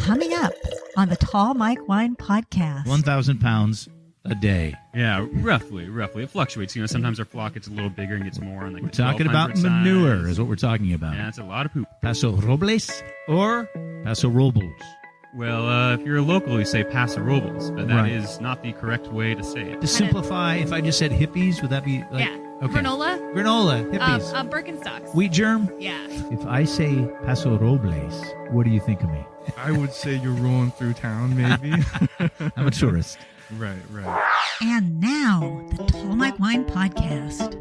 coming up on the Tall Mike Wine Podcast. 1,000 pounds a day. Yeah, roughly. It fluctuates. Sometimes our flock gets a little bigger and gets more. On like we're talking about manure is what we're talking about. Yeah, it's a lot of poop. Paso Robles or Paso Robles? Well, if you're a local, you say Paso Robles, but that is not the correct way to say it. To simplify, if I just said hippies, would that be like... Yeah. Okay. Granola, hippies. Birkenstocks. Wheat germ? Yeah. If I say Paso Robles, what do you think of me? I would say you're rolling through town, maybe. I'm a tourist. Right. And now, the Tall Mike Wine Podcast.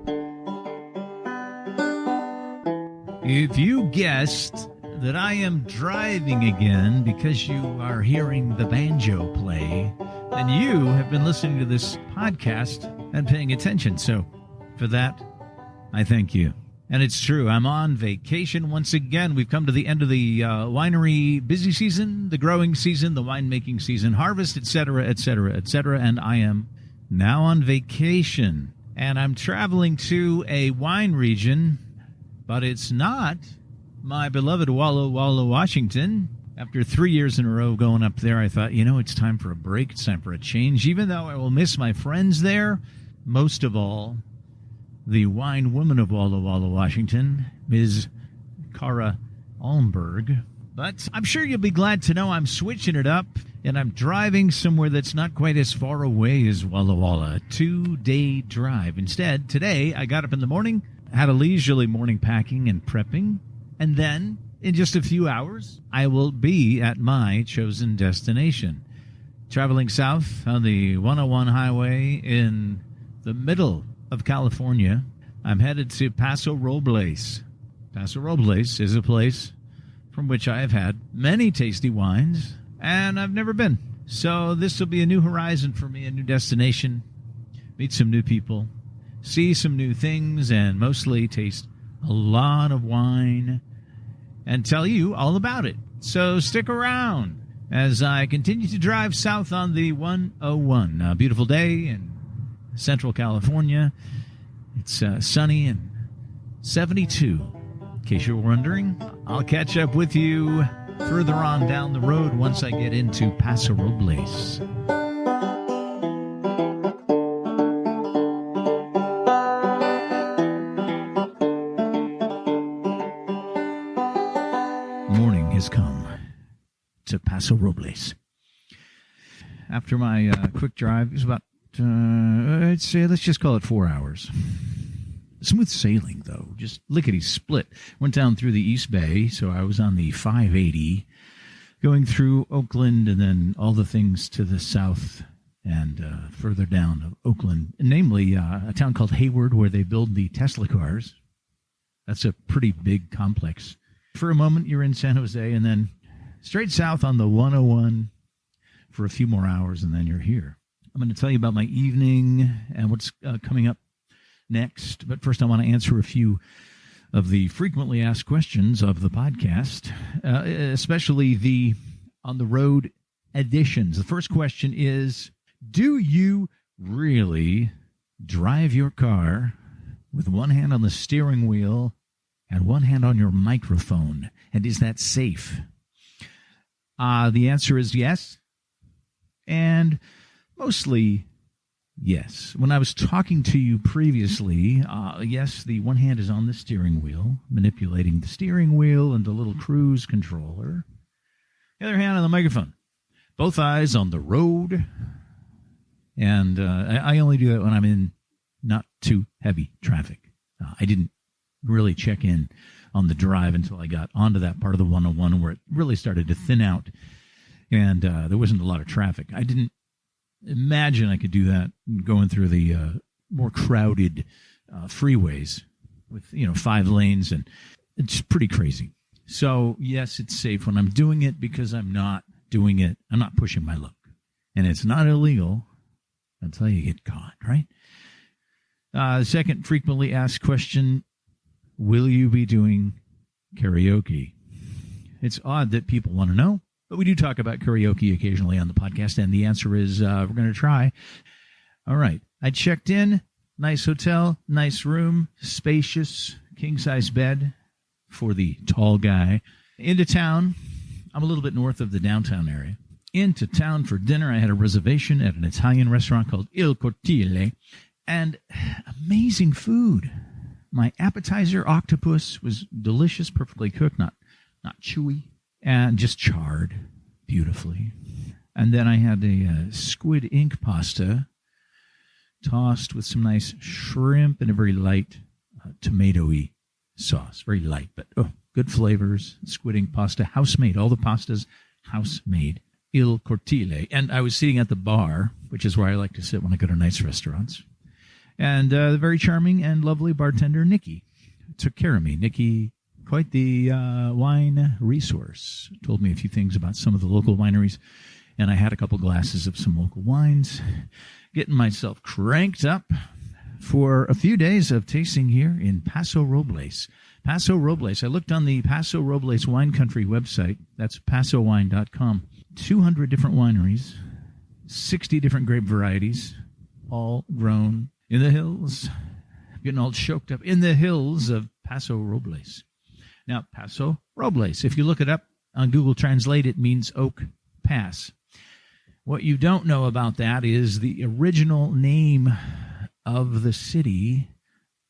If you guessed that I am driving again because you are hearing the banjo play, then you have been listening to this podcast and paying attention. So for that, I thank you. And it's true, I'm on vacation once again. We've come to the end of the winery busy season, the growing season, the winemaking season, harvest, etc., and I am now on vacation. And I'm traveling to a wine region, but it's not my beloved Walla Walla, Washington. After 3 years in a row going up there, I thought, it's time for a break. It's time for a change. Even though I will miss my friends there, most of all, the wine woman of Walla Walla, Washington, Ms. Cara Almberg. But I'm sure you'll be glad to know I'm switching it up, and I'm driving somewhere that's not quite as far away as Walla Walla. A 2-day drive. Instead, today, I got up in the morning, had a leisurely morning packing and prepping, and then, in just a few hours, I will be at my chosen destination. Traveling south on the 101 highway in the middle of California, I'm headed to Paso Robles. Paso Robles is a place from which I have had many tasty wines, and I've never been. So this will be a new horizon for me, a new destination, meet some new people, see some new things, and mostly taste a lot of wine and tell you all about it. So stick around as I continue to drive south on the 101. A beautiful day in Central California. It's sunny and 72. In case you're wondering, I'll catch up with you further on down the road once I get into Paso Robles. Morning has come to Paso Robles. After my quick drive, it was about I'd say, let's just call it 4 hours. Smooth sailing, though. Just lickety-split. Went down through the East Bay, so I was on the 580, going through Oakland and then all the things to the south and further down of Oakland, namely a town called Hayward where they build the Tesla cars. That's a pretty big complex. For a moment, you're in San Jose, and then straight south on the 101 for a few more hours, and then you're here. I'm going to tell you about my evening and what's coming up next. But first, I want to answer a few of the frequently asked questions of the podcast, especially the on-the-road editions. The first question is, do you really drive your car with one hand on the steering wheel and one hand on your microphone? And is that safe? The answer is yes. And mostly, yes. When I was talking to you previously, yes, the one hand is on the steering wheel, manipulating the steering wheel and the little cruise controller. The other hand on the microphone. Both eyes on the road. And I only do that when I'm in not too heavy traffic. I didn't really check in on the drive until I got onto that part of the 101 where it really started to thin out. And there wasn't a lot of traffic. I didn't imagine I could do that going through the more crowded freeways with 5 lanes, and it's pretty crazy. So yes, it's safe when I'm doing it because I'm not doing it. I'm not pushing my luck, and it's not illegal until you get caught, right? The second frequently asked question: will you be doing karaoke? It's odd that people want to know. But we do talk about karaoke occasionally on the podcast, and the answer is we're going to try. All right. I checked in. Nice hotel, nice room, spacious, king-size bed for the tall guy. Into town I'm a little bit north of the downtown area. Into town for dinner. I had a reservation at an Italian restaurant called Il Cortile, and amazing food. My appetizer, octopus, was delicious, perfectly cooked, not chewy, and just charred beautifully. And then I had a squid ink pasta tossed with some nice shrimp and a very light tomato-y sauce. Very light, but good flavors. Squid ink pasta, house-made. All the pastas, house-made. Il Cortile. And I was sitting at the bar, which is where I like to sit when I go to nice restaurants. And the very charming and lovely bartender, Nikki, took care of me. Nikki, quite the wine resource, told me a few things about some of the local wineries. And I had a couple glasses of some local wines, getting myself cranked up for a few days of tasting here in Paso Robles. Paso Robles. I looked on the Paso Robles Wine Country website. That's pasowine.com. 200 different wineries, 60 different grape varieties, all grown in the hills. Getting all choked up in the hills of Paso Robles. Now, Paso Robles, if you look it up on Google Translate, it means Oak Pass. What you don't know about that is the original name of the city,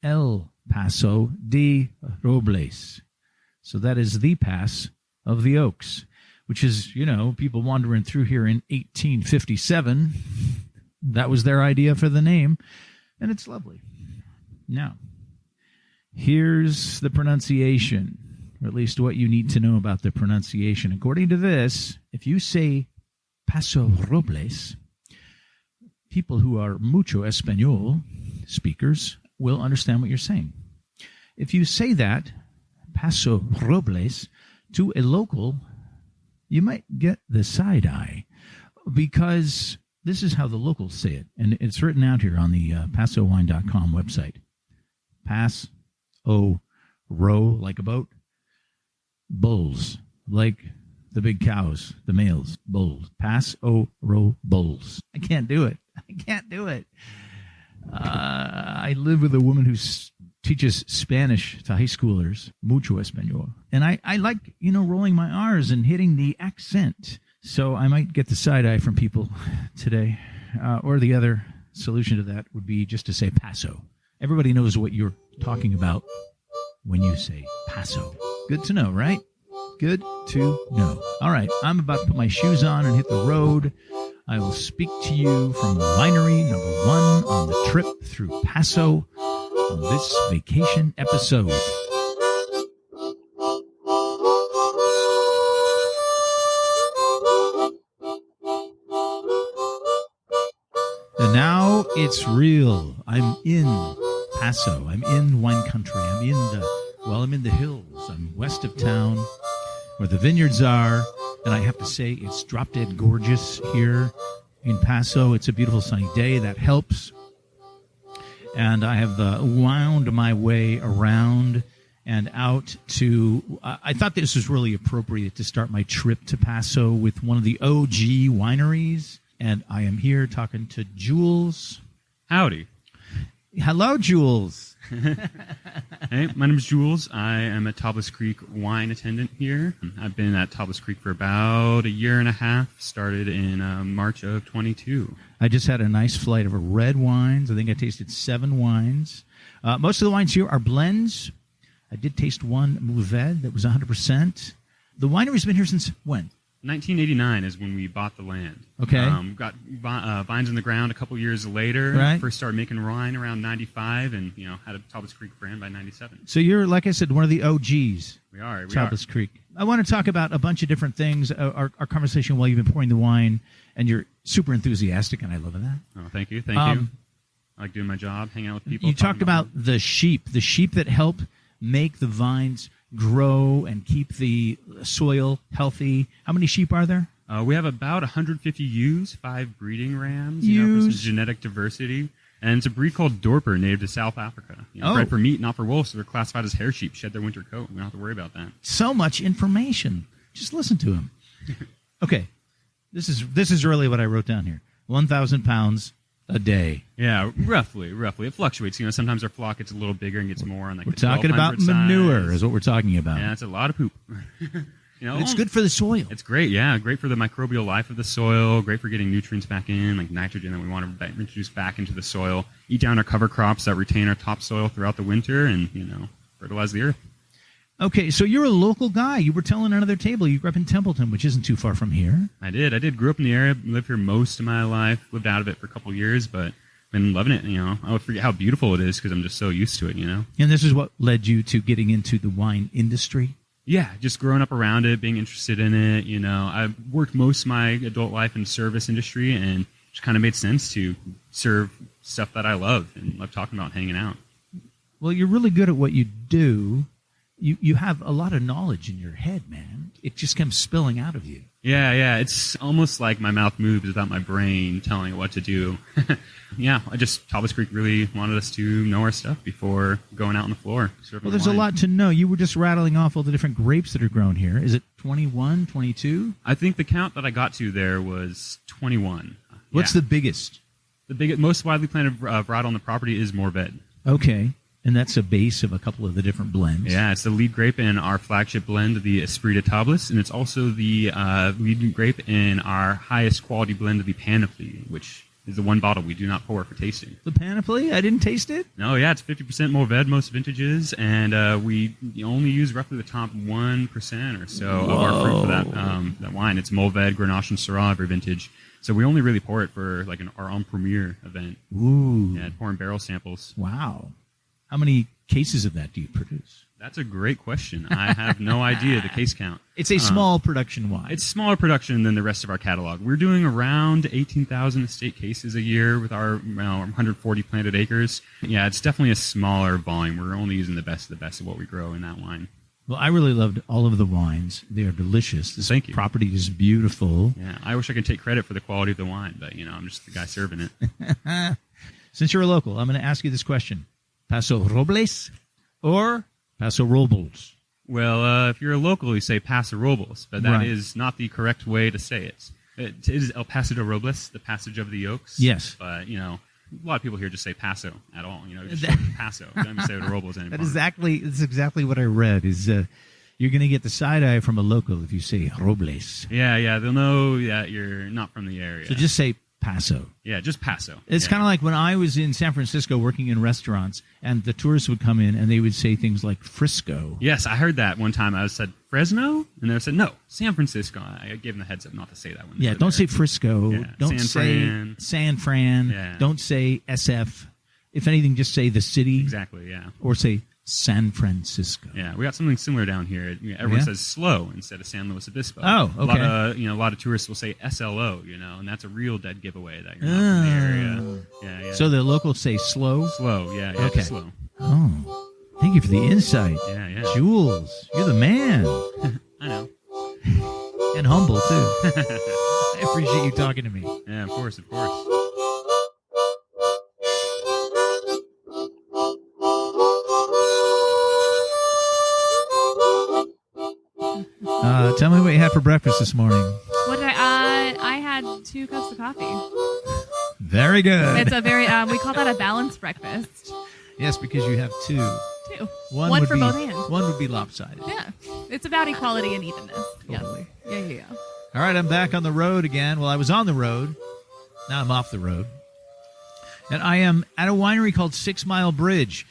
El Paso de Robles. So that is the pass of the Oaks, which is, people wandering through here in 1857. That was their idea for the name, and it's lovely. Now, here's the pronunciation, or at least what you need to know about the pronunciation. According to this, if you say Paso Robles, people who are mucho español speakers will understand what you're saying. If you say that, Paso Robles, to a local, you might get the side eye, because this is how the locals say it. And it's written out here on the PasoWine.com website. Pass, row, like a boat. Bulls, like the big cows, the males, bulls. Pass, row, bulls. I can't do it. I live with a woman who teaches Spanish to high schoolers, mucho español. And I like, rolling my R's and hitting the accent. So I might get the side eye from people today. Or the other solution to that would be just to say Paso. Everybody knows what you're talking about when you say Paso. Good to know, right? Good to know. All right, I'm about to put my shoes on and hit the road. I will speak to you from winery number 1 on the trip through Paso on this vacation episode. And now it's real. I'm in Paso. I'm in wine country. I'm in the hills. I'm west of town where the vineyards are. And I have to say, it's drop dead gorgeous here in Paso. It's a beautiful sunny day. That helps. And I have wound my way around and out to... I thought this was really appropriate to start my trip to Paso with one of the OG wineries. And I am here talking to Jules. Howdy. Hello, Jules. Hey, my name is Jules. I am a Tablas Creek wine attendant here. I've been at Tablas Creek for about a year and a half. Started in March of 22. I just had a nice flight of red wines. I think I tasted 7 wines. Most of the wines here are blends. I did taste one Mourvèdre that was 100%. The winery's been here since when? 1989 is when we bought the land. Okay. Got vines in the ground a couple years later. Right. First started making wine around 95 and, had a Tablas Creek brand by 97. So you're, like I said, one of the OGs. We are. Tablas Creek. I want to talk about a bunch of different things. Our conversation while you've been pouring the wine, and you're super enthusiastic, and I love that. Oh, thank you. Thank you. I like doing my job, hanging out with people. You talked about the sheep that help make the vines grow and keep the soil healthy. How many sheep are there? We have about 150 ewes, 5 breeding rams, Ewes. for some genetic diversity. And it's a breed called Dorper, native to South Africa. Bred for meat, not for wool, so they're classified as hair sheep, shed their winter coat. We don't have to worry about that. So much information. Just listen to him. Okay, this is really what I wrote down here. 1,000 pounds a day. Yeah, roughly. It fluctuates. Sometimes our flock gets a little bigger and gets more. On we're talking about manure is what we're talking about. Yeah, it's a lot of poop. But it's good for the soil. It's great, yeah. Great for the microbial life of the soil. Great for getting nutrients back in, like nitrogen that we want to introduce back into the soil. Eat down our cover crops that retain our topsoil throughout the winter and, fertilize the earth. Okay, so you're a local guy. You were telling another table you grew up in Templeton, which isn't too far from here. I did. Grew up in the area. Lived here most of my life. Lived out of it for a couple of years, but been loving it. I would forget how beautiful it is because I'm just so used to it. And this is what led you to getting into the wine industry? Yeah, just growing up around it, being interested in it. I've worked most of my adult life in the service industry, and it just kind of made sense to serve stuff that I love and love talking about, hanging out. Well, you're really good at what you do. You have a lot of knowledge in your head, man. It just comes spilling out of you. Yeah. It's almost like my mouth moves without my brain telling it what to do. Yeah, Tablas Creek really wanted us to know our stuff before going out on the floor. Well, there's a lot to know. You were just rattling off all the different grapes that are grown here. Is it 21, 22? I think the count that I got to there was 21. What's the biggest? The biggest, most widely planted varietal on the property is Mourvedre. Okay. And that's a base of a couple of the different blends. Yeah, it's the lead grape in our flagship blend, the Esprit de Tablas, and it's also the lead grape in our highest quality blend of the Panoply, which is the one bottle we do not pour for tasting. The Panoply? I didn't taste it? No, yeah, it's 50% Mourvedre, most vintages, and we only use roughly the top 1% or so of our fruit for that wine. It's Mourvedre, Grenache, and Syrah every vintage. So we only really pour it for like our own premiere event. Ooh. Yeah, pouring barrel samples. Wow. How many cases of that do you produce? That's a great question. I have no idea the case count. It's a small production wine. It's smaller production than the rest of our catalog. We're doing around 18,000 estate cases a year with our 140 planted acres. Yeah, it's definitely a smaller volume. We're only using the best of what we grow in that wine. Well, I really loved all of the wines. They are delicious. This Thank you. Property is beautiful. Yeah, I wish I could take credit for the quality of the wine, but I'm just the guy serving it. Since you're a local, I'm going to ask you this question. Paso Robles or Paso Robles? Well, if you're a local, you say Paso Robles, but that is not the correct way to say it. It is El Paso de Robles, the passage of the oaks. Yes. But, a lot of people here just say Paso at all. Just shorten Paso. Don't even say Robles anymore. That's exactly what I read. Is you're going to get the side eye from a local if you say Robles. Yeah. They'll know that you're not from the area. So just say Paso. Yeah, just Paso. It's kind of like when I was in San Francisco working in restaurants, and the tourists would come in and they would say things like Frisco. Yes, I heard that one time. I said Fresno, and they said no, San Francisco. I gave them the heads up not to say that one. Yeah, don't say Frisco. Yeah. Don't say San Fran. Yeah. Don't say SF. If anything, just say the city. Exactly. Yeah. Or say San Francisco. Yeah, we got something similar down here. Everyone says SLO instead of San Luis Obispo. Oh, okay. A lot of tourists will say SLO, and that's a real dead giveaway that you're not from the area. Yeah. So the locals say slow? Slow, yeah, Okay. just slow. Oh, thank you for the insight. Yeah. Jules, you're the man. I know. And humble, too. I appreciate you talking to me. Yeah, of course. Tell me what you had for breakfast this morning. What did I had 2 cups of coffee. Very good. It's a very we call that a balanced breakfast. Yes, because you have 2. 2. One One would for be, both hands. One would be lopsided. Yeah. It's about equality and evenness. Totally. Yes. Yeah. All right, I'm back on the road again. Well, I was on the road. Now I'm off the road. And I am at a winery called 6 Mile Bridge.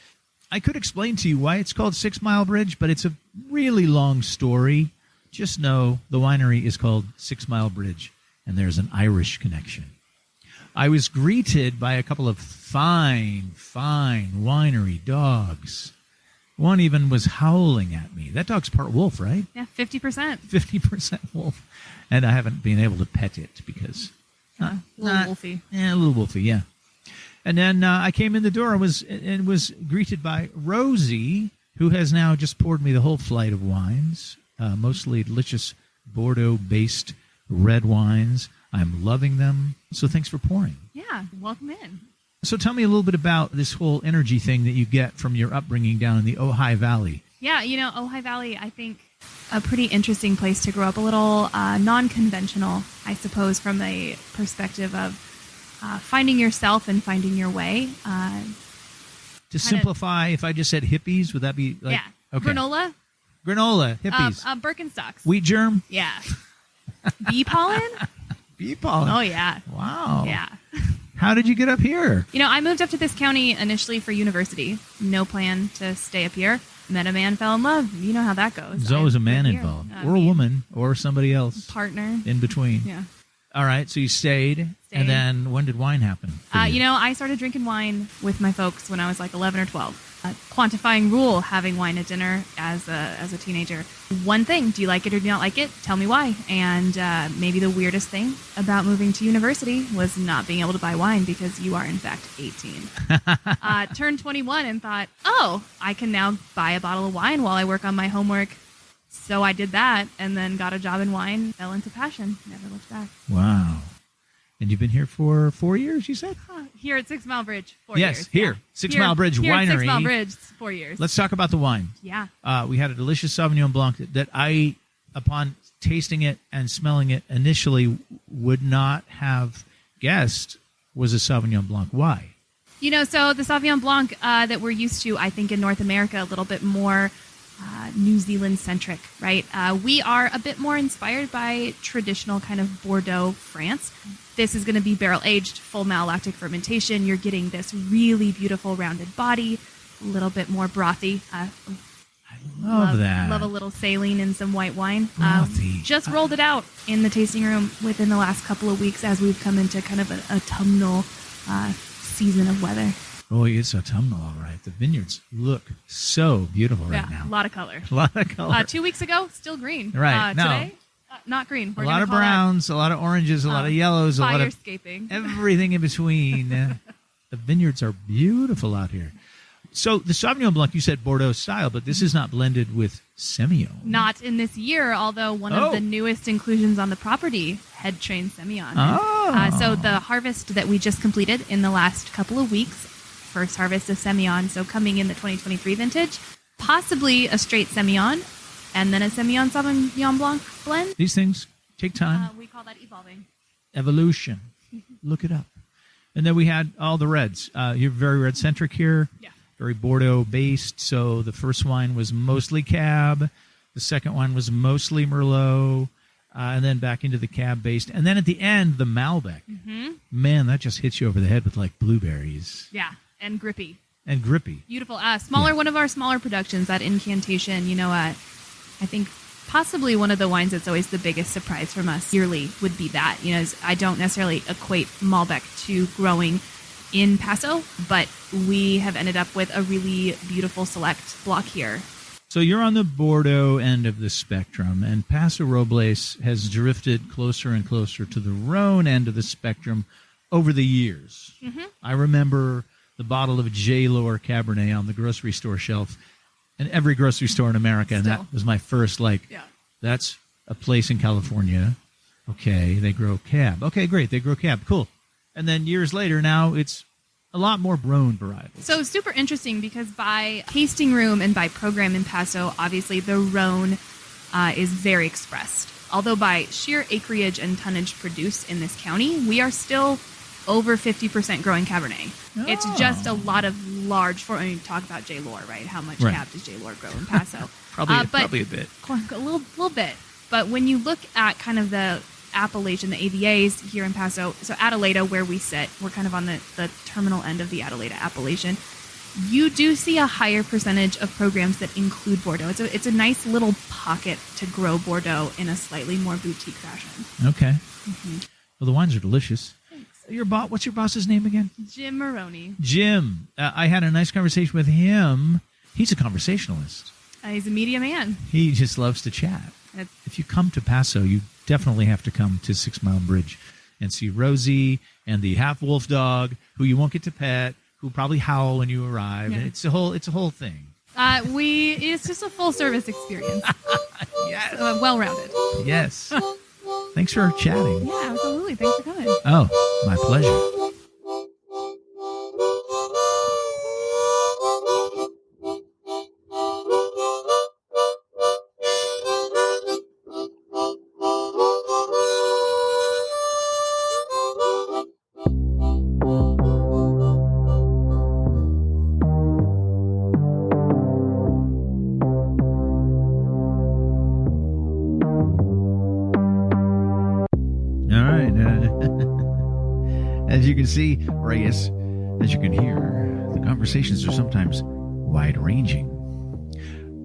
I could explain to you why it's called 6 Mile Bridge, but it's a really long story. Just know the winery is called 6 Mile Bridge, and there's an Irish connection. I was greeted by a couple of fine winery dogs. One even was howling at me. That dog's part wolf, right? Yeah, 50%. 50% wolf. And I haven't been able to pet it because... A little wolfy. Yeah, a little wolfy, yeah. And then I came in the door and was greeted by Rosie, who has now just poured me the whole flight of wines, mostly delicious Bordeaux-based red wines. I'm loving them. So thanks for pouring. Yeah, welcome in. So tell me a little bit about this whole energy thing that you get from your upbringing down in the Ojai Valley. Yeah, Ojai Valley, I think, a pretty interesting place to grow up. A little non-conventional, I suppose, from a perspective of finding yourself and finding your way. To simplify, if I just said hippies, would that be like... Yeah. Okay. Granola, Granola, hippies, Birkenstocks. wheat germ, Yeah. Bee pollen? bee pollen. Oh, yeah. Wow. Yeah. How did you get up here? I moved up to this county initially for university. No plan to stay up here. Met a man, fell in love. You know how that goes. There's always a man I'm here. involved, or a woman, or somebody else Partner. in between. Yeah. All right, so you stayed, and then when did wine happen? for you? I started drinking wine with my folks when I was like 11 or 12. Quantifying rule, having wine at dinner as a teenager. One thing, do you like it or do you not like it? Tell me why. And maybe the weirdest thing about moving to university was not being able to buy wine because you are in fact 18. Turned 21 and thought, oh, I can now buy a bottle of wine while I work on my homework. So I did that and then got a job in wine, fell into passion, never looked back. Wow. And you've been here for 4 years, you said? Here at 6 Mile Bridge, 4 years. Yes, here. Yeah. 6 Mile Bridge here Winery. At 6 Mile Bridge, 4 years. Let's talk about the wine. Yeah. We had a delicious Sauvignon Blanc that I, upon tasting it and smelling it, initially would not have guessed was a Sauvignon Blanc. Why? So the Sauvignon Blanc that we're used to, I think in North America, a little bit more New Zealand-centric, right? We are a bit more inspired by traditional kind of Bordeaux, France. This is going to be barrel-aged, full malolactic fermentation. You're getting this really beautiful rounded body, a little bit more brothy. Love that. Love a little saline and some white wine. Brothy. Just rolled it out in the tasting room within the last couple of weeks as we've come into kind of a autumnal season of weather. Oh, it's autumnal, all right. The vineyards look so beautiful right now. A lot of color. A lot of color. 2 weeks ago, still green. Right. No. Today, not green. A lot of browns, a lot of oranges, a lot of yellows, a lot of Firescaping. everything in between. The vineyards are beautiful out here. So the Sauvignon Blanc, you said Bordeaux style, but this is not blended with Semillon. Not in this year, although one of the newest inclusions on the property, head trained Semillon. Oh. So the harvest that we just completed in the last couple of weeks, first harvest of Semillon, so coming in the 2023 vintage, possibly a straight Semillon, and then a Semillon Sauvignon Blanc blend. These things take time. We call that evolving. Evolution. Look it up. And then we had all the reds. You're very red-centric here. Yeah. Very Bordeaux-based. So the first wine was mostly Cab. The second one was mostly Merlot. And then back into the Cab-based. And then at the end, the Malbec. Mm-hmm. Man, that just hits you over the head with like blueberries. Yeah, and grippy. And grippy. Beautiful. One of our smaller productions, that Incantation, I think possibly one of the wines that's always the biggest surprise from us yearly would be that. I don't necessarily equate Malbec to growing in Paso, but we have ended up with a really beautiful select block here. So you're on the Bordeaux end of the spectrum, and Paso Robles has drifted closer and closer to the Rhone end of the spectrum over the years. Mm-hmm. I remember the bottle of J-Lore Cabernet on the grocery store shelf in every grocery store in America, and that was my first, that's a place in California. Okay, they grow Cab. Okay, great, they grow Cab. Cool. And then years later, now it's a lot more Rhone varietals. So super interesting because by tasting room and by program in Paso, obviously the Rhone is very expressed. Although by sheer acreage and tonnage produced in this county, we are still over 50% growing Cabernet. Oh. It's just a lot of large, talk about J-Lore, right? How much Cab does J-Lore grow in Paso? Probably a bit. A little bit. But when you look at kind of the appellation, the AVAs here in Paso, so Adelaida, where we sit, we're kind of on the terminal end of the Adelaida appellation. You do see a higher percentage of programs that include Bordeaux. It's a nice little pocket to grow Bordeaux in a slightly more boutique fashion. Okay. Mm-hmm. Well, the wines are delicious. Thanks. What's your boss's name again? Jim Maroney. Jim. I had a nice conversation with him. He's a conversationalist. He's a media man. He just loves to chat. If you come to Paso, you definitely have to come to 6 Mile Bridge and see Rosie and the half-wolf dog, who you won't get to pet, who will probably howl when you arrive. Yeah. It's a whole thing. It's just a full-service experience. Yes. Well-rounded. Yes. Thanks for chatting. Yeah, absolutely. Thanks for coming. Oh, my pleasure. As you can see, or I guess as you can hear, the conversations are sometimes wide-ranging.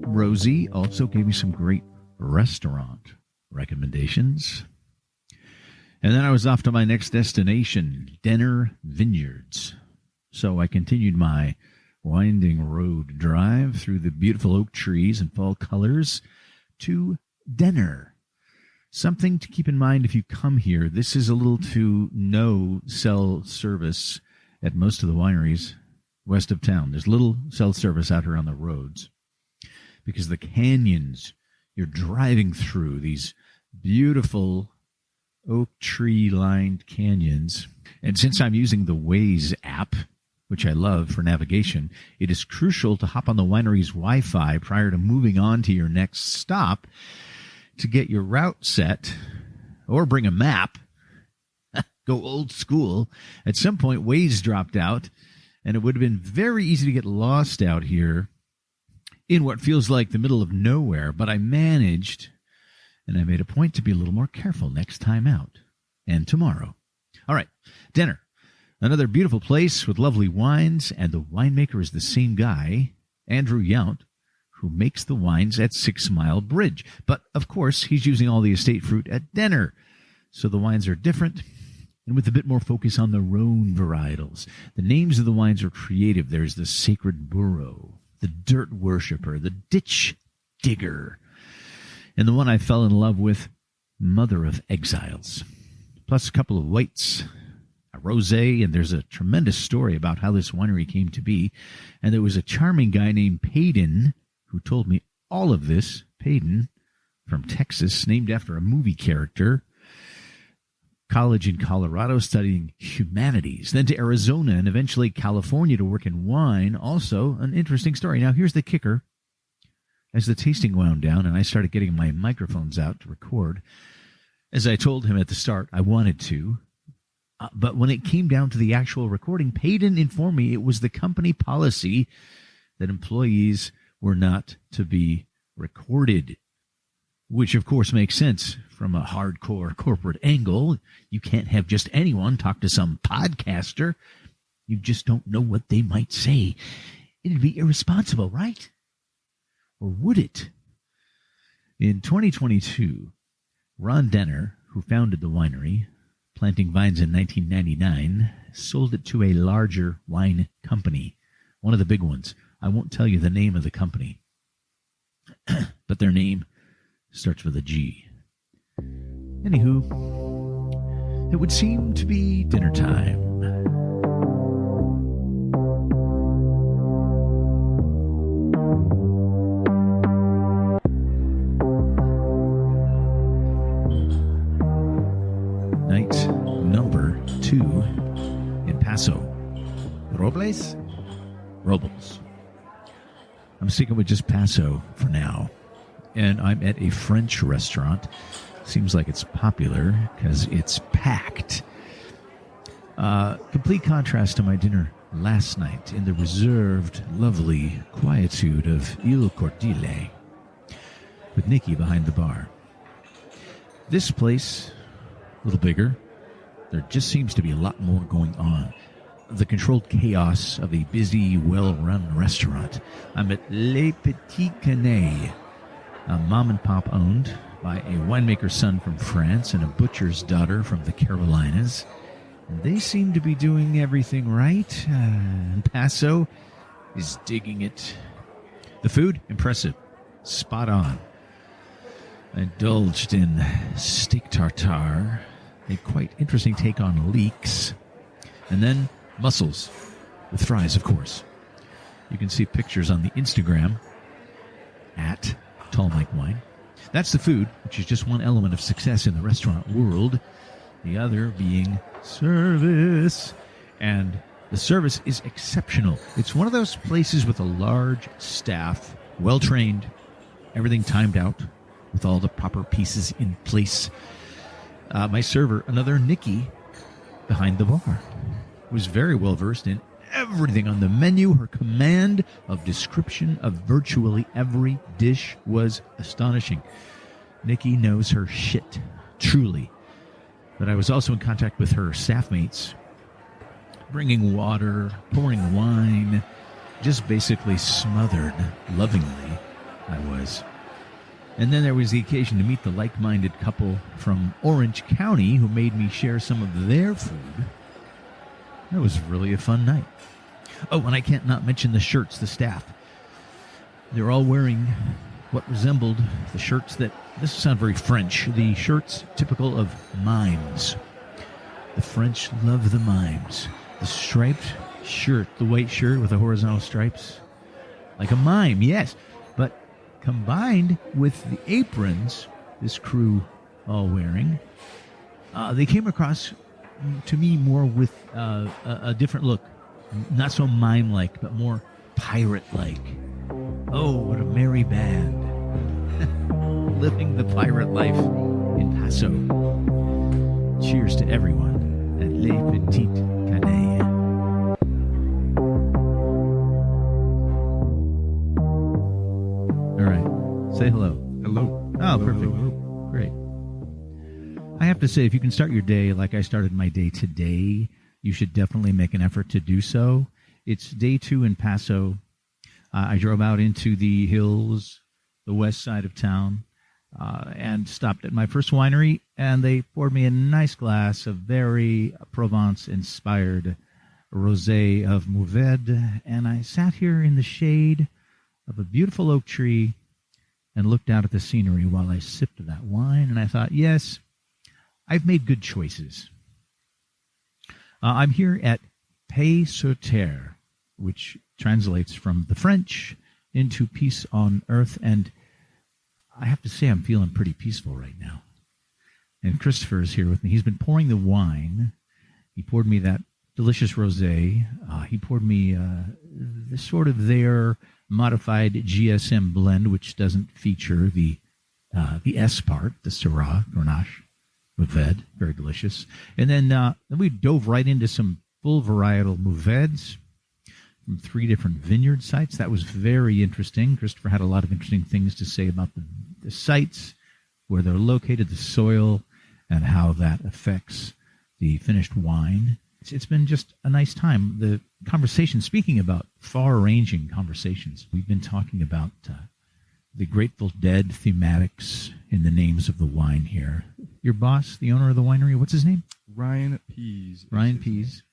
Rosie also gave me some great restaurant recommendations. And then I was off to my next destination, Terre Vineyards. So I continued my winding road drive through the beautiful oak trees and fall colors to Terre. Something to keep in mind if you come here, this is a little to no cell service at most of the wineries west of town. There's little cell service out here on the roads because the canyons you're driving through, these beautiful oak tree-lined canyons. And since I'm using the Waze app, which I love for navigation, it is crucial to hop on the winery's Wi-Fi prior to moving on to your next stop to get your route set, or bring a map. Go old school. At some point, Waze dropped out, and it would have been very easy to get lost out here in what feels like the middle of nowhere, but I managed, and I made a point to be a little more careful next time out, and tomorrow. All right, Terre. Another beautiful place with lovely wines, and the winemaker is the same guy, Andrew Yount, who makes the wines at 6 Mile Bridge. But, of course, he's using all the estate fruit at Terre, so the wines are different, and with a bit more focus on the Rhone varietals. The names of the wines are creative. There's the Sacred Burro, the Dirt Worshipper, the Ditch Digger, and the one I fell in love with, Mother of Exiles, plus a couple of whites, a rosé, and there's a tremendous story about how this winery came to be. And there was a charming guy named Payton who told me all of this. Payton from Texas, named after a movie character. College in Colorado studying humanities, then to Arizona and eventually California to work in wine. Also an interesting story. Now here's the kicker. As the tasting wound down and I started getting my microphones out to record, as I told him at the start I wanted to, but when it came down to the actual recording, Payton informed me it was the company policy that employees were not to be recorded, which of course makes sense from a hardcore corporate angle. You can't have just anyone talk to some podcaster. You just don't know what they might say. It'd be irresponsible, right? Or would it? In 2022, Ron Denner, who founded the winery, planting vines in 1999, sold it to a larger wine company, one of the big ones. I won't tell you the name of the company, but their name starts with a G. Anywho, it would seem to be dinner time. Night number 2 in Paso Robles? Robles. I'm sticking with just Paso for now. And I'm at a French restaurant. Seems like it's popular because it's packed. Complete contrast to my dinner last night in the reserved, lovely quietude of Il Cortile with Nikki behind the bar. This place, a little bigger. There just seems to be a lot more going on. The controlled chaos of a busy, well-run restaurant. I'm at Les Petite Canailles, a mom-and-pop owned by a winemaker's son from France and a butcher's daughter from the Carolinas. And they seem to be doing everything right. And Paso is digging it. The food, impressive. Spot on. I indulged in steak tartare, a quite interesting take on leeks. And then mussels, with fries, of course. You can see pictures on the Instagram at Tall Mike Wine. That's the food, which is just one element of success in the restaurant world. The other being service. And the service is exceptional. It's one of those places with a large staff, well-trained, everything timed out, with all the proper pieces in place. My server, another Nikki, behind the bar, was very well versed in everything on the menu. Her command of description of virtually every dish was astonishing. Nikki knows her shit, truly. But I was also in contact with her staff mates, bringing water, pouring wine, just basically smothered lovingly I was. And then there was the occasion to meet the like-minded couple from Orange County who made me share some of their food. It was really a fun night. Oh, and I can't not mention the shirts, the staff. They're all wearing what resembled the shirts that, this sounds very French, the shirts typical of mimes. The French love the mimes. The striped shirt, the white shirt with the horizontal stripes. Like a mime, yes. But combined with the aprons this crew all wearing, they came across to me more with a different look. Not so mime-like, but more pirate-like. Oh, what a merry band. Living the pirate life in Paso. Cheers to everyone at Les Petites Canailles. All right. Say hello. Hello. Oh, Hello, perfect. hello. Great. I have to say, if you can start your day like I started my day today, you should definitely make an effort to do so. It's day 2 in Paso. I drove out into the hills, the west side of town, and stopped at my first winery, and they poured me a nice glass of very Provence-inspired rosé of Mourvèdre, and I sat here in the shade of a beautiful oak tree and looked out at the scenery while I sipped that wine, and I thought, yes, I've made good choices. I'm here at Paix sur Terre, which translates from the French into peace on earth, and I have to say I'm feeling pretty peaceful right now. And Christopher is here with me. He's been pouring the wine. He poured me that delicious rosé. He poured me this sort of their modified GSM blend, which doesn't feature the S part, the Syrah Grenache Mourvèdre, very delicious. And then we dove right into some full varietal Mourvèdres from 3 different vineyard sites. That was very interesting. Christopher had a lot of interesting things to say about the sites, where they're located, the soil, and how that affects the finished wine. It's been just a nice time. The conversation, speaking about far-ranging conversations, we've been talking about the Grateful Dead thematics in the names of the wine here. Your boss, the owner of the winery, what's his name? Ryan Pease. Ryan Pease.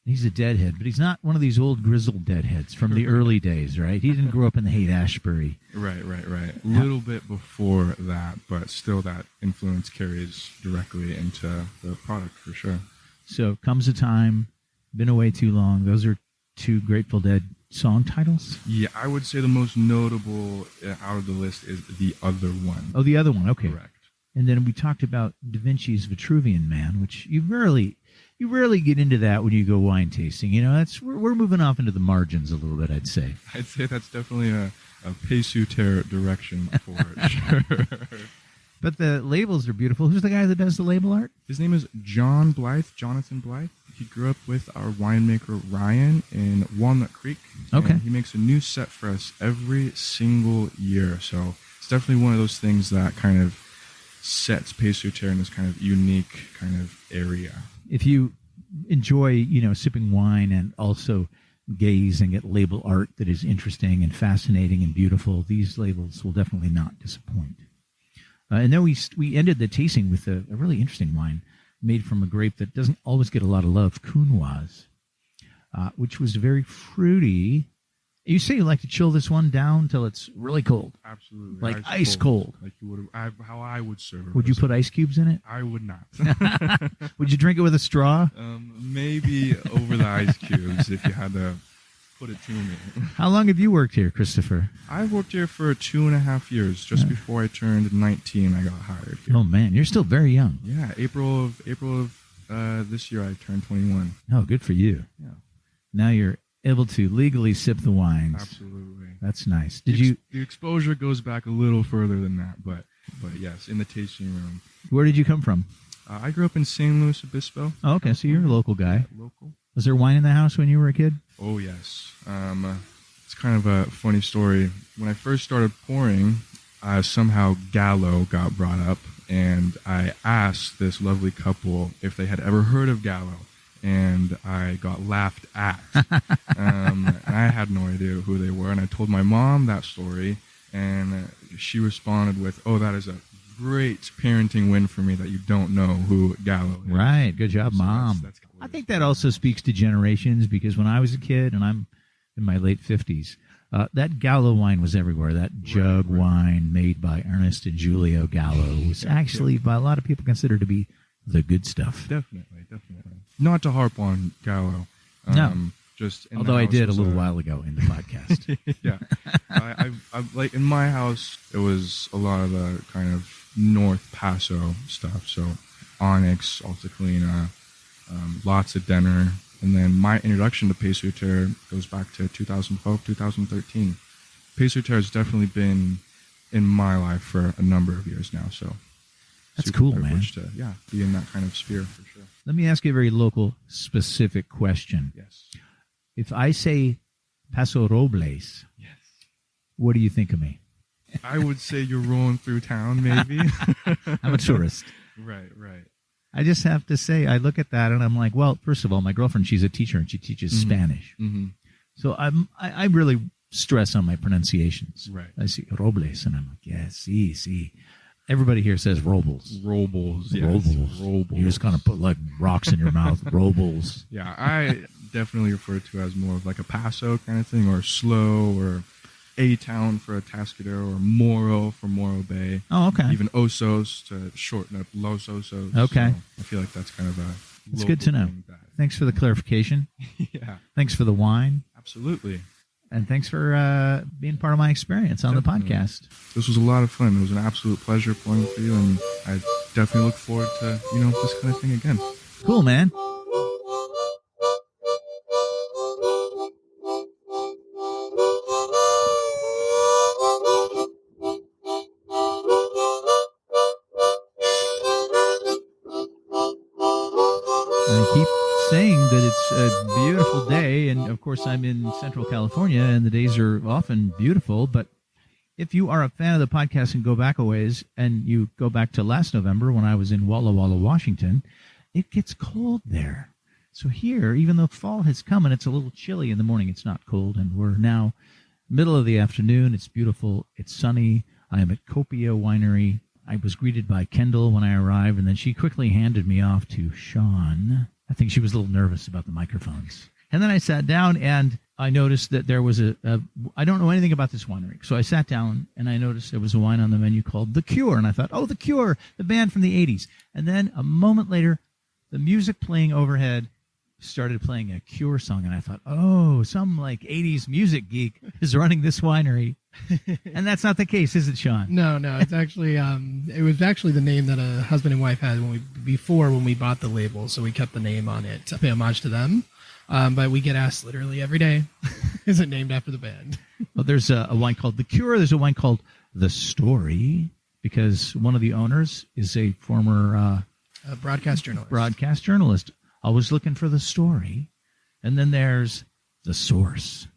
He's a deadhead, but he's not one of these old grizzled deadheads from the early days, right? He didn't grow up in the Haight-Ashbury. Right. A little bit before that, but still that influence carries directly into the product for sure. So comes a time, been away too long. Those are 2 Grateful Dead song titles? Yeah, I would say the most notable out of the list is The Other One. Oh, the other one, okay. Correct. And then we talked about Da Vinci's Vitruvian Man, which you rarely get into that when you go wine tasting. You know, we're moving off into the margins a little bit, I'd say. I'd say that's definitely a Paix sur Terre direction for it. Sure. But the labels are beautiful. Who's the guy that does the label art? His name is Jonathan Blythe. He grew up with our winemaker Ryan in Walnut Creek. Okay. And he makes a new set for us every single year. So it's definitely one of those things that kind of sets Paix sur Terre in this kind of unique kind of area. If you enjoy, sipping wine and also gazing at label art that is interesting and fascinating and beautiful, these labels will definitely not disappoint. And then we ended the tasting with a really interesting wine made from a grape that doesn't always get a lot of love, Counoise, which was very fruity. You say you like to chill this one down till it's really cold. Absolutely. Like ice cold. Like you would, how I would serve it. Would you put ice cubes in it? I would not. Would you drink it with a straw? Maybe over the ice cubes if you had to put it to me. How long have you worked here, Christopher? I worked here for 2.5 years. Just before I turned 19, I got hired here. Oh man, you're still very young. Yeah, April of this year I turned 21. Oh, good for you. Yeah. Now you're able to legally sip the wines. Absolutely. That's nice. The exposure goes back a little further than that, but yes, in the tasting room. Where did you come from? I grew up in San Luis Obispo. Oh, okay, so you're a local guy. Local. Was there wine in the house when you were a kid? Oh, yes. It's kind of a funny story. When I first started pouring, somehow Gallo got brought up, and I asked this lovely couple if they had ever heard of Gallo. and I got laughed at. And I had no idea who they were, and I told my mom that story, and she responded with, "Oh, that is a great parenting win for me that you don't know who Gallo is." Right. Good job, So Mom. that's I think that also speaks to generations, because when I was a kid, and I'm in my late 50s, that Gallo wine was everywhere. That jug wine made by Ernest and Giulio Gallo was actually, by a lot of people, considered to be the good stuff. Definitely. Not to harp on Gallo. No. Just in Although the I house did a was little while ago in the podcast. Yeah. I like in my house, it was a lot of the kind of North Paso stuff. So Onyx, Altaclina, lots of Denner. And then my introduction to Paso Terre goes back to 2012, 2013. Paso Terre has definitely been in my life for a number of years now. So That's super cool, man. privileged to, be in that kind of sphere for sure. Let me ask you a very local, specific question. Yes. If I say Paso Robles, Yes. what do you think of me? I would say you're rolling through town, maybe. I'm a tourist. Right. I just have to say, I look at that and I'm like, well, first of all, my girlfriend, she's a teacher and she teaches Spanish. Mm-hmm. So I really stress on my pronunciations. Right. I see Robles and I'm like, yeah, sí. Everybody here says Robles. Robles. Yes. Robles. You just kind of put like rocks in your mouth. Robles. Yeah, I definitely refer to it as more of like a Paso kind of thing, or Slow, or A-Town for Atascadero, or Moro for Morro Bay. Oh, okay. Even Osos to shorten up Los Osos. Okay. So I feel like that's kind of a It's local good to know. thing Thanks for the clarification. yeah, Thanks for the wine. absolutely. And thanks for being part of my experience on the Definitely. podcast. This was a lot of fun. It was an absolute pleasure playing for you, and I definitely look forward to, this kind of thing again. Cool, man. I keep saying that it's a beautiful day, and of course I'm in Central California, and the days are often beautiful, but if you are a fan of the podcast and go back a ways, and you go back to last November when I was in Walla Walla, Washington, it gets cold there. So here, even though fall has come and it's a little chilly in the morning, it's not cold, and we're now middle of the afternoon. It's beautiful. It's sunny. I am at Copia Winery. I was greeted by Kendall when I arrived, and then she quickly handed me off to Sean. I think she was a little nervous about the microphones. And then I sat down, and I noticed that there was I don't know anything about this winery. So I sat down, and I noticed there was a wine on the menu called The Cure. And I thought, oh, The Cure, the band from the 80s. And then a moment later, the music playing overhead started playing a Cure song. And I thought, oh, some like 80s music geek is running this winery. And that's not the case, is it, Sean? No, it's actually it was actually the name that a husband and wife had when we bought the label, so we kept the name on it to pay homage to them. But we get asked literally every day, is it named after the band? Well, there's a wine called The Cure. There's a wine called The Story, because one of the owners is a former Broadcast journalist. Always looking for the story. And then there's The Source.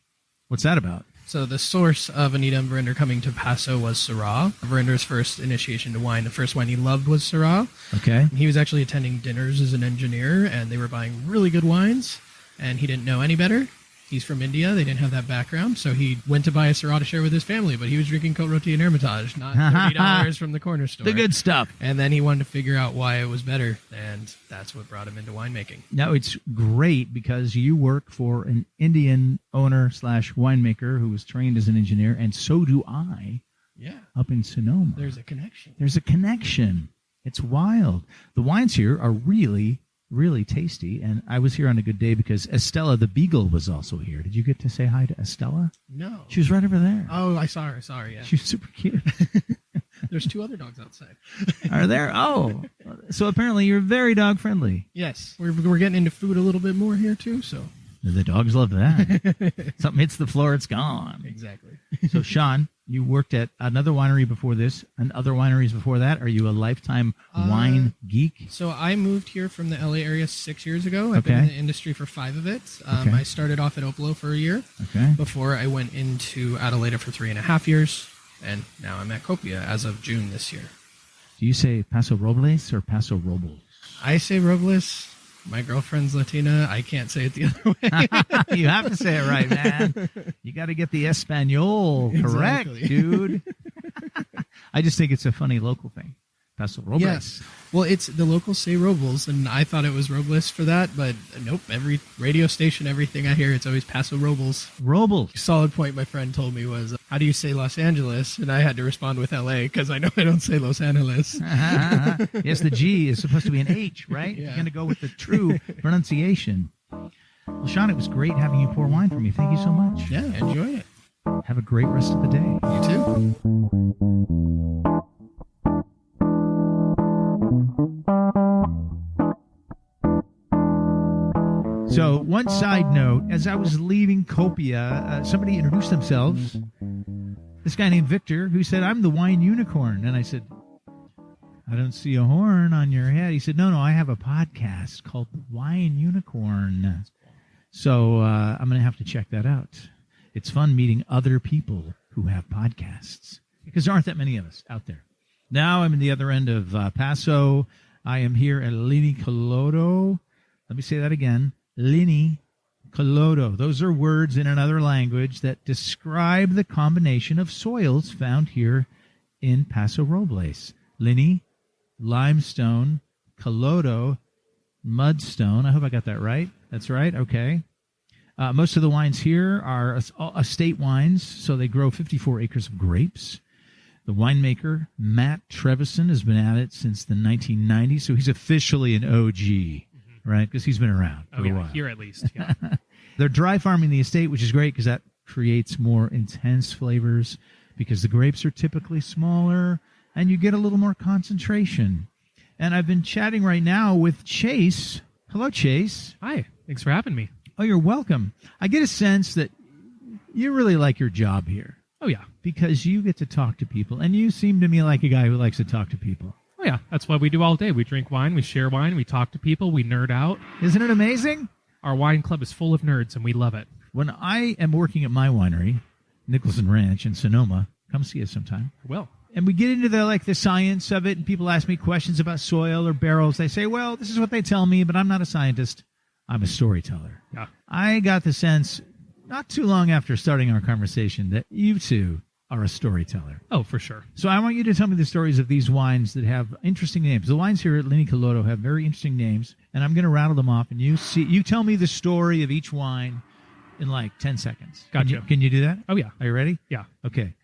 What's that about? So the source of Anita and Verinder coming to Paso was Syrah. Verinder's first initiation to wine, the first wine he loved was Syrah. Okay. He was actually attending dinners as an engineer, and they were buying really good wines, and he didn't know any better. He's from India. They didn't have that background, so he went to buy a Syrah to share with his family, but he was drinking Côte Rôtie and Hermitage, not $30 from the corner store. The good stuff. And then he wanted to figure out why it was better, and that's what brought him into winemaking. Now, it's great because you work for an Indian owner / winemaker who was trained as an engineer, and so do I. Yeah. Up in Sonoma. There's a connection. There's a connection. It's wild. The wines here are really, really tasty, and I was here on a good day because Estella the Beagle was also here. Did you get to say hi to Estella? No. She was right over there. Oh, I saw her. Sorry, yeah. She was super cute. There's 2 other dogs outside. Are there? Oh. So apparently you're very dog-friendly. Yes. We're getting into food a little bit more here, too, so. The dogs love that. Something hits the floor, it's gone. Exactly. So, Sean, you worked at another winery before this and other wineries before that. Are you a lifetime wine geek? So I moved here from the LA area 6 years ago. I've been in the industry for 5 of it. Okay. I started off at Opolo for a year Okay. before I went into Adelaide for 3.5 years. And now I'm at Copia as of June this year. Do you say Paso Robles or Paso Robles? I say Robles. My girlfriend's Latina. I can't say it the other way. You have to say it right, man. You got to get the Espanol correct, Exactly. dude. I just think it's a funny local thing. Paso Robles. Yes. Well, it's the locals say Robles, and I thought it was Robles for that, but nope. Every radio station, everything I hear, it's always Paso Robles. Robles. Solid point my friend told me was, how do you say Los Angeles? And I had to respond with LA because I know I don't say Los Angeles. Yes, the G is supposed to be an H, right? Yeah. You're going to go with the true pronunciation. Well, Sean, it was great having you pour wine for me. Thank you so much. Yeah, enjoy it. Have a great rest of the day. You too. So, one side note, as I was leaving Copia, somebody introduced themselves. This guy named Victor, who said, I'm the wine unicorn. And I said, I don't see a horn on your head. He said, no, I have a podcast called The Wine Unicorn. So I'm going to have to check that out. It's fun meeting other people who have podcasts because there aren't that many of us out there. Now I'm in the other end of Paso. I am here at Linne Calodo. Let me say that again. Linne Calodo. Those are words in another language that describe the combination of soils found here in Paso Robles. Linne, limestone, Calodo, mudstone. I hope I got that right. That's right. Okay. Most of the wines here are estate wines, so they grow 54 acres of grapes. The winemaker, Matt Trevison, has been at it since the 1990s, so he's officially an OG, right? Because he's been around for a while. Here at least. Yeah. They're dry farming the estate, which is great because that creates more intense flavors because the grapes are typically smaller and you get a little more concentration. And I've been chatting right now with Chase. Hello, Chase. Hi. Thanks for having me. Oh, you're welcome. I get a sense that you really like your job here Oh, yeah. because you get to talk to people, and you seem to me like a guy who likes to talk to people. Oh, yeah. That's what we do all day. We drink wine, we share wine, we talk to people, we nerd out. Isn't it amazing? Our wine club is full of nerds, and we love it. When I am working at my winery, Nicholson Ranch in Sonoma, come see us sometime. Well, And we get into the science of it, and people ask me questions about soil or barrels. They say, well, this is what they tell me, but I'm not a scientist. I'm a storyteller. yeah. I got the sense, not too long after starting our conversation, that you two are a storyteller. Oh, for sure. So I want you to tell me the stories of these wines that have interesting names. The wines here at Linne Calodo have very interesting names, and I'm going to rattle them off, and you tell me the story of each wine in like 10 seconds. Gotcha. Can you do that? Oh, yeah. Are you ready? Yeah. Okay.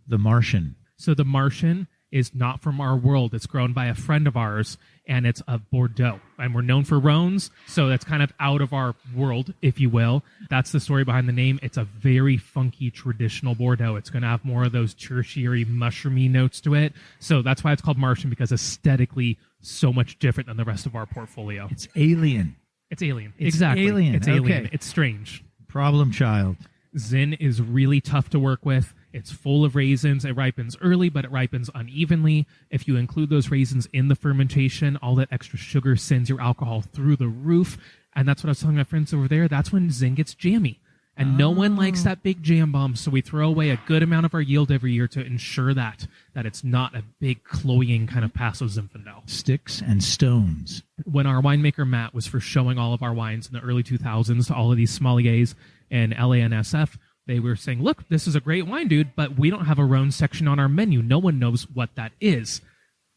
The Martian. So the Martian is not from our world. It's grown by a friend of ours, and it's of Bordeaux. And we're known for Rhones, so that's kind of out of our world, if you will. That's the story behind the name. It's a very funky, traditional Bordeaux. It's going to have more of those tertiary, mushroomy notes to it. So that's why it's called Martian, because aesthetically, so much different than the rest of our portfolio. It's alien. It's alien. It's exactly. alien. It's alien. Okay. It's strange. Problem child. Zin is really tough to work with. It's full of raisins. It ripens early, but it ripens unevenly. If you include those raisins in the fermentation, all that extra sugar sends your alcohol through the roof. And that's what I was telling my friends over there. That's when Zin gets jammy. And no one likes that big jam bomb, so we throw away a good amount of our yield every year to ensure that it's not a big cloying kind of Paso Zinfandel. Sticks and stones. When our winemaker Matt was first showing all of our wines in the early 2000s to all of these sommeliers in LA and SF, they were saying, look, this is a great wine, dude, but we don't have a Rhone section on our menu. No one knows what that is.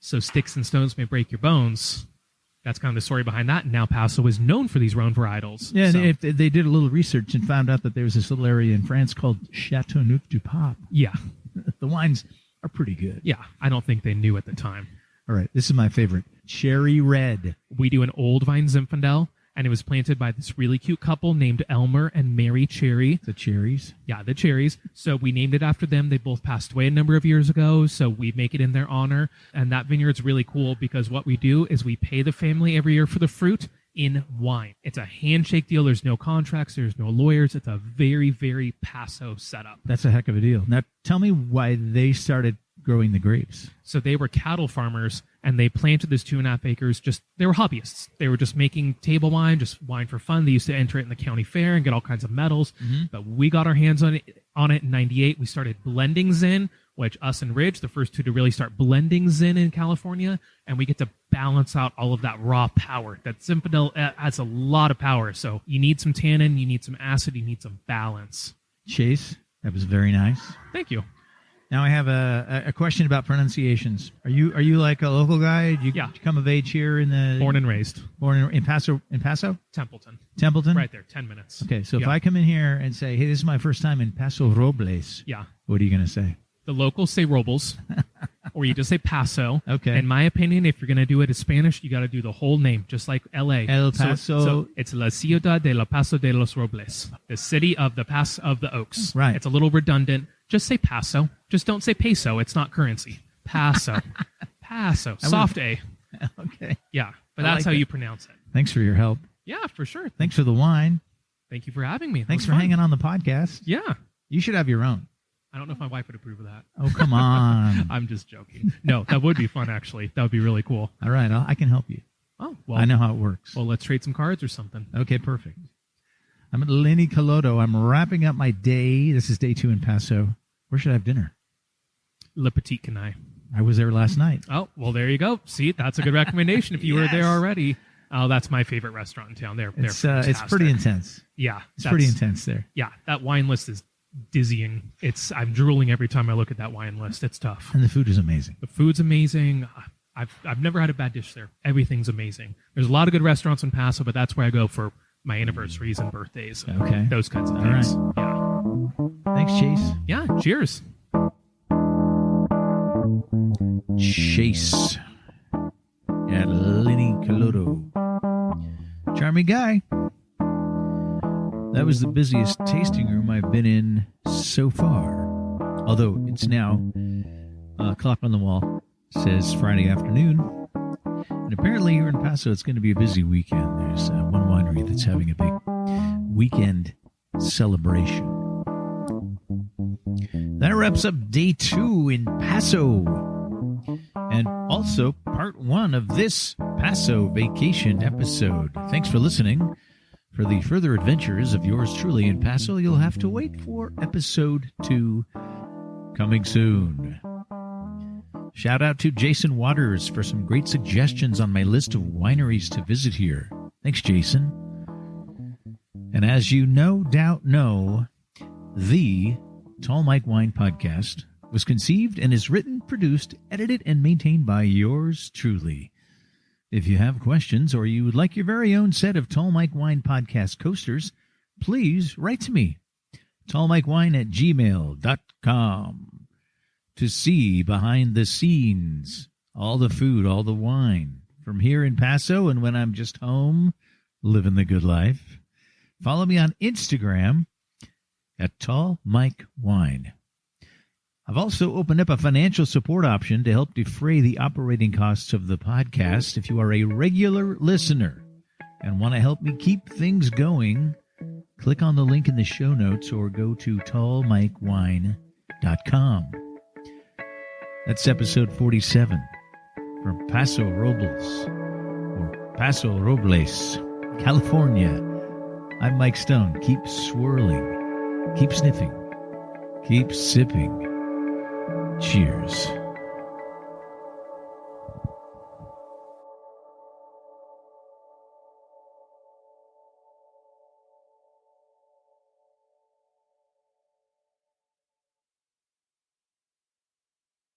So sticks and stones may break your bones. That's kind of the story behind that. And now Paso is known for these Rhone varietals. Yeah, So, and if they did a little research and found out that there was this little area in France called Châteauneuf-du-Pape. yeah. The wines are pretty good. Yeah. I don't think they knew at the time. All right, this is my favorite. Cherry Red. We do an old vine Zinfandel, and it was planted by this really cute couple named Elmer and Mary Cherry. The cherries. Yeah, the cherries. So we named it after them. They both passed away a number of years ago, so we make it in their honor. And that vineyard's really cool because what we do is we pay the family every year for the fruit in wine. It's a handshake deal. There's no contracts. There's no lawyers. It's a very, very Paso setup. That's a heck of a deal. Now, tell me why they started growing the grapes. So they were cattle farmers, and they planted this 2.5 acres. They were hobbyists. They were just making table wine, just wine for fun. They used to enter it in the county fair and get all kinds of medals. But we got our hands on it in 98. We started blending Zin, which us and Ridge, the first two to really start blending Zin in California. And we get to balance out all of that raw power. That Zinfandel has a lot of power. So you need some tannin, you need some acid, you need some balance. Chase, that was very nice. Thank you. Now I have a question about pronunciations. Are you like a local guy? Did you come of age here in the Born and raised. Born in Paso? In Paso? Templeton. Right there, 10 minutes. Okay, so if I come in here and say, "Hey, this is my first time in Paso Robles," what are you going to say? The locals say Robles, or you just say Paso. Okay. In my opinion, if you're going to do it in Spanish, you got to do the whole name, just like L.A. El Paso. So it's La Ciudad de la Paso de los Robles, the city of the Pass of the Oaks. Right. It's a little redundant. Just say Paso. Just don't say peso. It's not currency. Paso. Paso. Soft A. Okay. Yeah, but that's how you pronounce it. Thanks for your help. Yeah, for sure. Thanks for the wine. Thank you for having me. Thanks for hanging on the podcast. Yeah. You should have your own. I don't know if my wife would approve of that. Oh, come on. I'm just joking. No, that would be fun, actually. That would be really cool. All right, I can help you. Oh, well. I know how it works. Well, let's trade some cards or something. Okay, perfect. I'm at Linne, Calodo. I'm wrapping up my day. This is day 2 in Paso. Where should I have dinner? Le Petite Canailles. I was there last night. Oh, well, there you go. See, that's a good recommendation if you were there already. Oh, that's my favorite restaurant in town. They're It's pretty intense. Yeah. It's pretty intense there. Yeah, that wine list is dizzying. I'm drooling every time I look at that wine list. It's tough. And the food is amazing. The food's amazing. I've never had a bad dish there. Everything's amazing. There's a lot of good restaurants in Paso, but that's where I go for my anniversaries and birthdays. Okay. Those kinds of All things. right. Yeah. Thanks, Chase. Yeah, cheers. Chase at Linne, Calodo. Charming guy. That was the busiest tasting room I've been in so far. Although it's now clock on the wall says Friday afternoon. And apparently here in Paso it's going to be a busy weekend. There's one winery that's having a big weekend celebration. That wraps up day 2 in Paso. And also part 1 of this Paso vacation episode. Thanks for listening. For the further adventures of yours truly in Paso, you'll have to wait for episode 2 coming soon. Shout out to Jason Waters for some great suggestions on my list of wineries to visit here. Thanks, Jason. And as you no doubt know, the Tall Mike Wine Podcast was conceived and is written, produced, edited, and maintained by yours truly. If you have questions or you would like your very own set of Tall Mike Wine Podcast coasters, please write to me, tallmikewine@gmail.com, to see behind the scenes, all the food, all the wine, from here in Paso and when I'm just home, living the good life. Follow me on Instagram at Tall Mike Wine. I've also opened up a financial support option to help defray the operating costs of the podcast. If you are a regular listener and want to help me keep things going, click on the link in the show notes or go to tallmikewine.com. That's episode 47 from Paso Robles, or Paso Robles, California. I'm Mike Stone. Keep swirling, keep sniffing, keep sipping. Cheers.